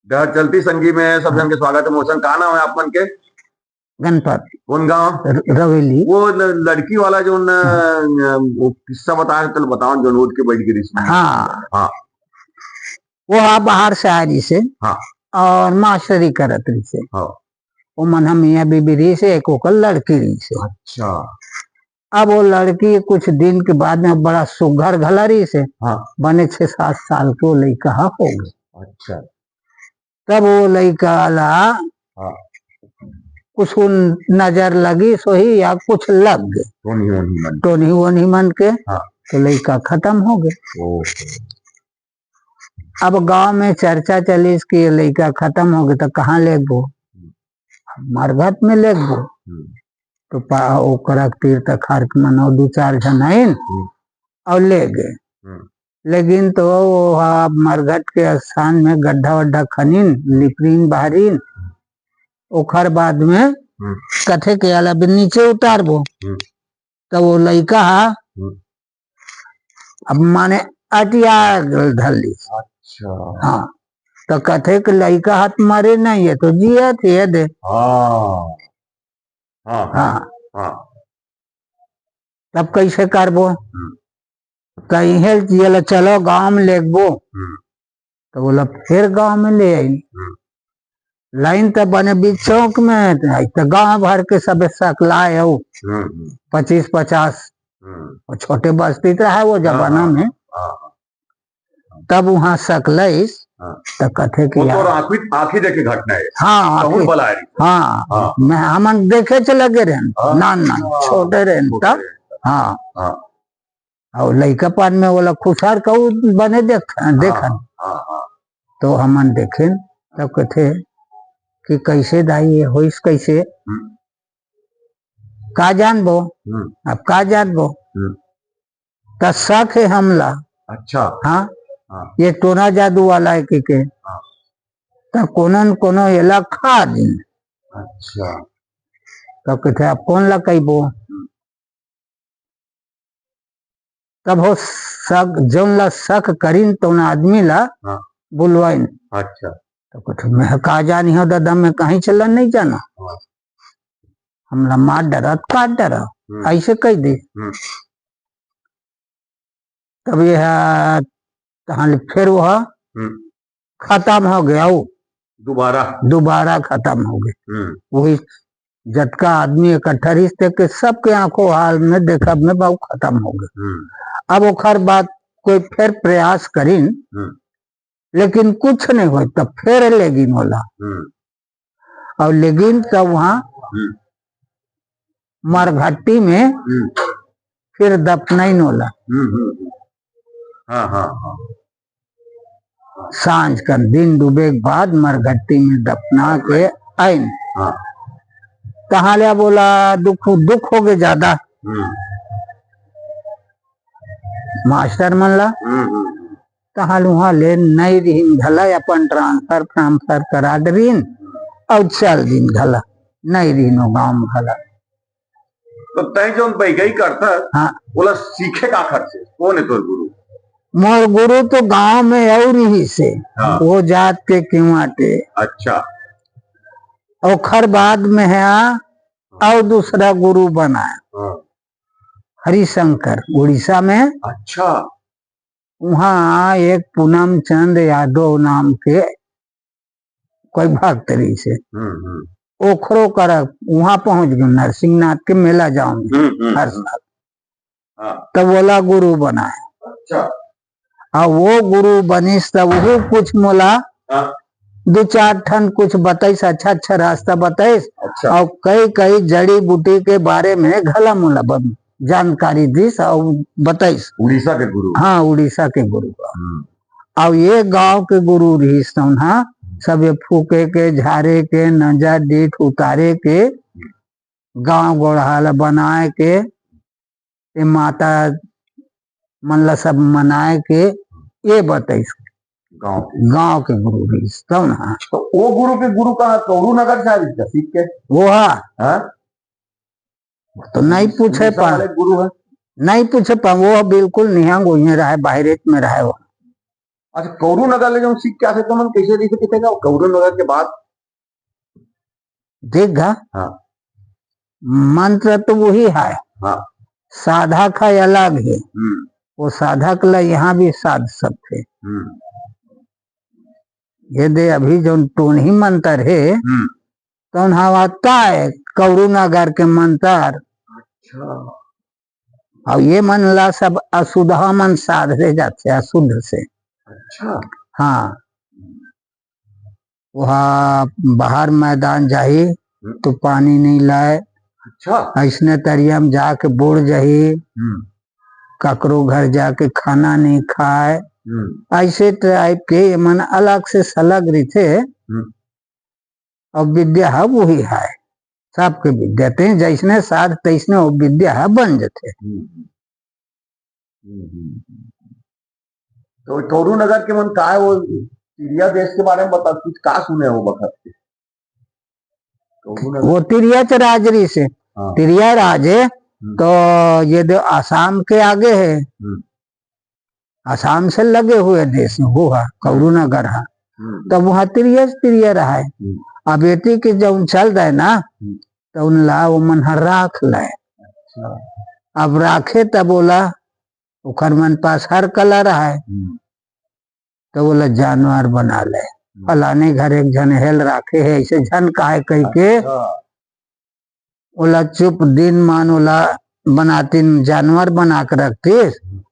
घर चलती संगी में सब जन के स्वागत है। मोशन कहा नाम है आप मन के? गणपत कौन गाँव? रवेली। वो लड़की वाला जो वो किस्सा बताया, चलो बताओ। जो नोट के बैठ गिरी। हाँ हाँ, वो बाहर से आ रही से। हाँ, और मास्टरी करत रही से। हाँ, वो मन हम मियाँ बीबी रही से, एक ओकर लड़की रही से। अच्छा। अब वो लड़की कुछ दिन के बाद में बड़ा सुघर घला रही से। हाँ, बने 6-7 साल के वो लड़का हो गए। अच्छा। तब वो लड़का ला हाँ, कुछ नजर लगी सोही या कुछ लग गए टोनी वोनी मन के। हाँ, तो लड़का खत्म हो गए। अब गांव में चर्चा चली इसकी लड़का खत्म हो गया तो कहाँ ले गो? मरघट में ले गो। तो ओकरा तीर्थ खार मनो 2-4 जन आइन और ले गए। लेकिन तो मरघट के स्थान में गड्ढा वड्ढा खनीन लिपरीन बहरीन। ओखर बाद में कथे के आला भी नीचे उतारबो। तो वो लड़का अब माने अटिया धली। अच्छा। हाँ, तो कथे के लड़का हाथ मारे नहीं है तो जिया थे दे। हाँ, हाँ, हाँ, हाँ। तब कैसे करबो? कहीं है जिया चलो गांव में लेगबो। तो बोला फिर गांव में ले आई। लाइन तो बने बीच चौक में तो गांव भर के सब सकलाए हो 25-50। और छोटे बस्ती तो है वो जमाना में। तब वहां सकलइस तो कथे की आँखी देखे घटना है। हाँ, हाँ, मैं हमन देखे च लगे रहे ना छोटे रहे तब। हाँ, और लड़का पान में बोला खुशार कहू बने देखन। तो हमन देखे तब कथे कि कैसे दाई होइस कैसे का जानबो। अब का जानबो तो शक है हमला। अच्छा। हाँ, ये टोना जादू वाला है के तो कोनो एला खा दिन। अच्छा। तो कहते अब कौन ला कहबो? तब हो शक जौन ला शक करीन तो आदमी ला बुलवाइन। अच्छा। तो कहते मैं का जानी हो दादा, मैं कहीं चलन नहीं जाना। हमला मार डरत काट डरा ऐसे कह दे। तब यह फिर वह खत्म हो गया। वो दोबारा खत्म हो गए। वही जटका आदमी इकट्ठा रिश्ते के सबके आंखों हाल में देखा में बहुत खत्म हो गए। अब ओखर बात कोई फिर प्रयास करीन लेकिन कुछ नहीं हो। तब फिर लेगिन होला और लेकिन तब वहां मरघट्टी में फिर दफनाइन होला। सांझ का दिन डूबे के बाद मरघट्टी में दफना के आइन। कहा लिया बोला दुख हो गए ज्यादा। मास्टर मन ला कहा वहां ले नहीं रहीन घला अपन ट्रांसफर करा दीन और चल दिन घला नहीं रहीन गाँव में घला। तो तय जो बैगई करता। हाँ, बोला सीखे का खर्चे कौन है तोर गुरु? मोर गुरु तो गांव में और ही से। हाँ। वो जात के किवाटे। अच्छा। और बाद में है और दूसरा गुरु बनाया हरिशंकर उड़ीसा में। अच्छा। वहाँ एक पूनम चंद यादव नाम के कोई भक्त रही से ओखरो कर वहां पहुंच गए। नरसिंहनाथ के मेला जाऊंगे हर साल। तब बोला गुरु बनाया। अच्छा। और वो गुरु बनिस तब वो कुछ मोला 2-4 ठन कुछ बताइस, अच्छा रास्ता बताइस। अच्छा। और कई जड़ी बूटी के बारे में घला मोला जानकारी दीस और बताइस। उड़ीसा के गुरु? हाँ, उड़ीसा के गुरु। और ये गांव के गुरु रही सब फूके के झारे के नजा डीठ उतारे के गांव गोड़हाल बनाए के माता मन ला सब मनाए के ये बताइस। गांव के गुरु रही तो वो गुरु के गुरु कहाँ? कौरू नगर से सीख के वो तो नहीं पूछे पा गुरु है। नहीं पूछे पा वो बिल्कुल निहंग वही रहा बाहर में रहा। अच्छा कौरू नगर ले जो सीख के आते तो मन कैसे दिखे कितेगा कौरू नगर के बाद देखा हाँ मंत्र तो वही है, हाँ साधक है अलग है। वो साधक ला यहाँ भी साध सकते। ये दे अभी जो टोनही मंत्र है तो हवाता है कौरू नगर के मंत्र। अच्छा और ये मन ला सब अशुद्ध मन साधे जाते अशुद्ध से। अच्छा हाँ वहाँ बाहर मैदान जाही तो पानी नहीं लाए, अच्छा ऐसने तरिया में जाके बुड़ जाही, ककरो घर जाके खाना नहीं खाए, ऐसे टाइप के मन अलग से सलग रही। और विद्या है वही है सबके विद्या थे जैसने साध तैसने वो विद्या है बन जाते। तो कौरू नगर के मन का है वो तिरिया देश के बारे में बता कुछ का सुने हो बखत के वो तिरिया राजरी से हाँ। तिरिया राजे तो ये जो आसाम के आगे है, आसाम से लगे हुए देश में हुआ कौरू नगर है। तो वहाँ तिरिया रहा है। अब बेटी के जब चल रहे ना तो उन ला वो मन राख लाए। अब राखे तब बोला उखर मन पास हर कलर है तो बोला जानवर बना ले। फलाने घर एक जन हेल राखे है ऐसे जन का है कह के ओला चुप दिन मान ओला बनाती जानवर बना के रखती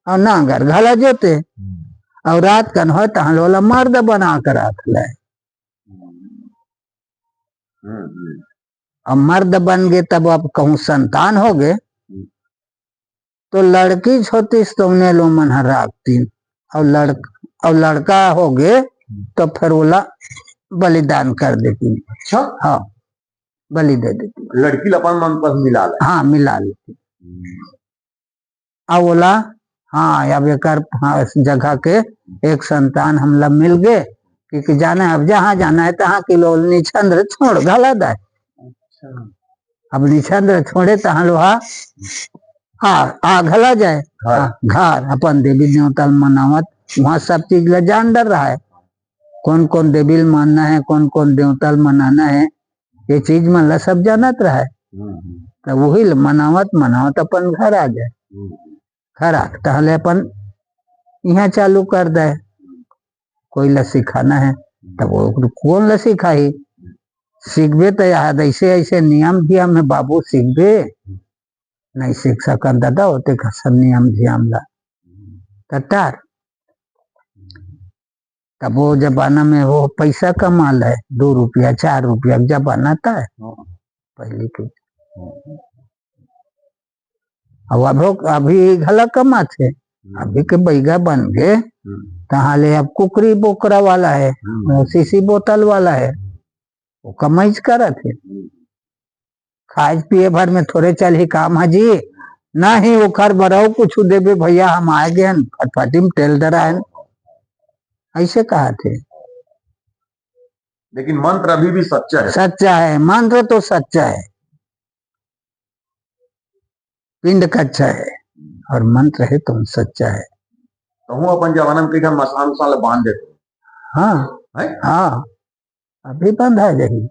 और ना घर घला जोते और रात कन हो तहलोला मर्द बना कर रख ले। अब मर्द बन गए तब अब कहूँ संतान हो गए तो लड़की छोटी तो उन्हें लो मन राखती और लड़का हो गए तो फिर ओला बलिदान कर देती। अच्छा हाँ बलि दे देती। लड़की लपन मन पर मिला ले। हाँ मिला लेती। अब बोला हाँ अब एक जगह के एक संतान हमला मिल गए क्योंकि जाना है अब जहाँ जाना है तहाँ की लो निछंद्र छोड़ गला दे। अब निछंद्र छोड़े तहाँ लोहा आ घला जाए घर अपन देवी देवता मनावत वहाँ सब चीज ला जान डर रहा है कौन कौन देवी मानना है कौन कौन देवता मनाना है ये चीज मन ला सब जानत रहा है। तो वही मनावत अपन घर आ जाए। घर आ टहले अपन यहाँ चालू कर दे कोई ला सिखाना है तब वो कौन ला सिखाई सीखबे तो याद ऐसे ऐसे नियम धियम है बाबू सीखबे नहीं सीख सक दादा होते सब नियम धियम ला कटार। तब वो जमाना में वो पैसा कमाल है 2 रुपया 4 रुपया जमाना था पहले के। अब अभी घला कमा थे अभी के बैगा बन गए तहाँ ले अब कुकरी बोकरा वाला है शीशी बोतल वाला है वो कमाई कर थे खाए पिए भर में थोड़े चल ही काम है जी ना ही वो खर बराओ कुछ देवे भैया हम आए गए फटफटी में तेल डरा है ऐसे कहा थे। लेकिन मंत्र अभी भी सच्चा है। सच्चा है मंत्र तो सच्चा है पिंड कच्चा है और मंत्र है तुम सच्चा है। तो हूँ अपन जमाना में कहीं मसाला मसाला बांध देते। हाँ है? हाँ अभी बंद है यही।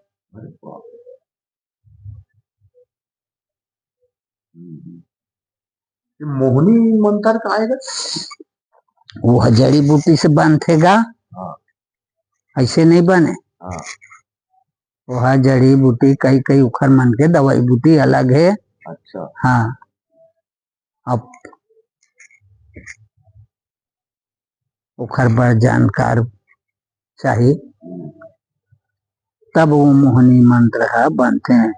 मोहनी मंत्र का आएगा वो जड़ी बूटी से बंधेगा ऐसे नहीं बने। वो जड़ी बूटी कई कई उखर मन के दवाई बूटी अलग है। अच्छा हाँ अब उखर पर जानकार चाहिए तब वो मोहनी मंत्र है बनते हैं।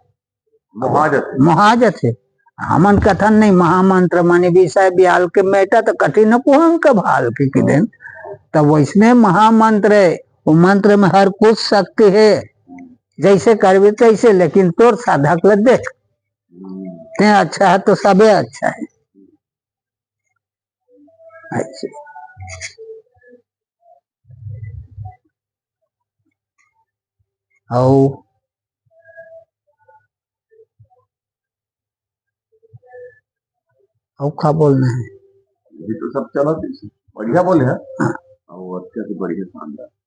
महाजत है हमन कथन नहीं महामंत्र माने विषय ब्याल के मेटा तो कठिन कुहम के भाल के दिन तब वैसने महामंत्र है वो मंत्र में हर कुछ शक्ति है जैसे करबे तैसे लेकिन तोर साधक ल देख ते अच्छा है तो सबे अच्छा है। अच्छा और क्या बोलना है ये तो सब चलो बढ़िया बोले हैं। वो अच्छा से बढ़िया शानदार।